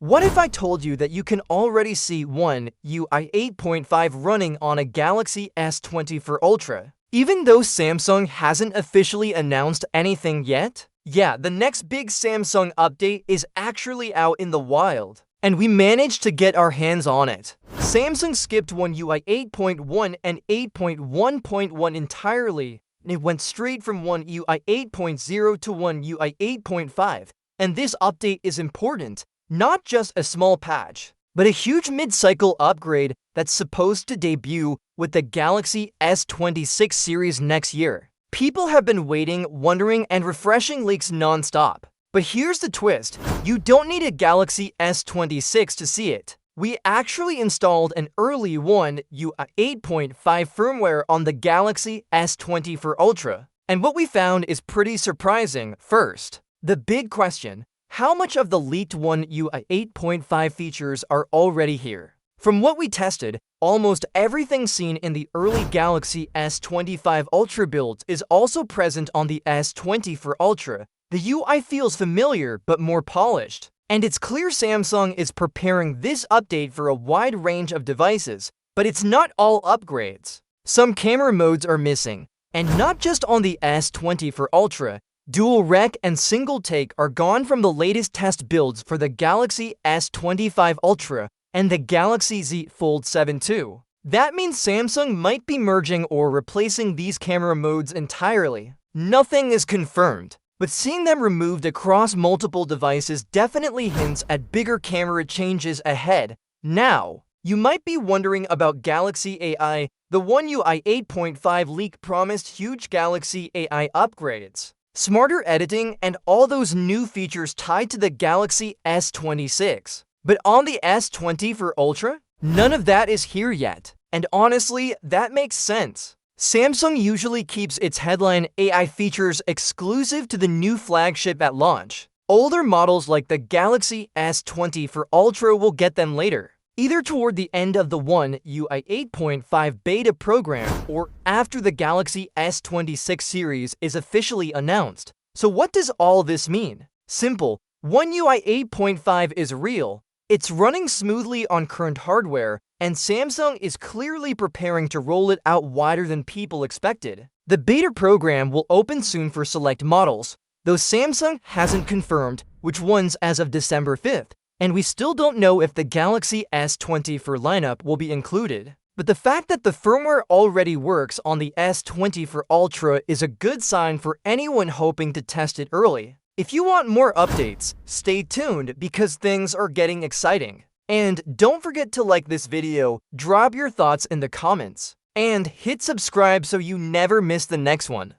What if I told you that you can already see One UI 8.5 running on a Galaxy S24 Ultra? Even though Samsung hasn't officially announced anything yet? Yeah, the next big Samsung update is actually out in the wild, and we managed to get our hands on it. Samsung skipped One UI 8.1 and 8.1.1 entirely, and it went straight from One UI 8.0 to One UI 8.5, and this update is important. Not just a small patch, but a huge mid-cycle upgrade that's supposed to debut with the Galaxy S26 series next year. People have been waiting, wondering, and refreshing leaks non-stop. But here's the twist. You don't need a Galaxy S26 to see it. We actually installed an early One UI 8.5 firmware on the Galaxy S24 Ultra. And what we found is pretty surprising. First, the big question: how much of the leaked One UI 8.5 features are already here? From what we tested, almost everything seen in the early Galaxy S25 Ultra builds is also present on the S24 Ultra. The UI feels familiar but more polished. And it's clear Samsung is preparing this update for a wide range of devices, but it's not all upgrades. Some camera modes are missing, and not just on the S24 Ultra. Dual rec and single take are gone from the latest test builds for the Galaxy S25 Ultra and the Galaxy Z Fold 7 too. That means Samsung might be merging or replacing these camera modes entirely. Nothing is confirmed, but seeing them removed across multiple devices definitely hints at bigger camera changes ahead. Now, you might be wondering about Galaxy AI. The One UI 8.5 leak promised huge Galaxy AI upgrades, smarter editing, and all those new features tied to the Galaxy S26. But on the S24 Ultra, none of that is here yet. And honestly, that makes sense. Samsung usually keeps its headline AI features exclusive to the new flagship at launch. Older models like the Galaxy S24 Ultra will get them later, either toward the end of the One UI 8.5 beta program or after the Galaxy S26 series is officially announced. So what does all this mean? Simple. One UI 8.5 is real. It's running smoothly on current hardware, and Samsung is clearly preparing to roll it out wider than people expected. The beta program will open soon for select models, though Samsung hasn't confirmed which ones as of December 5th. And we still don't know if the Galaxy S24 lineup will be included. But the fact that the firmware already works on the S24 Ultra is a good sign for anyone hoping to test it early. If you want more updates, stay tuned because things are getting exciting. And don't forget to like this video, drop your thoughts in the comments, and hit subscribe so you never miss the next one.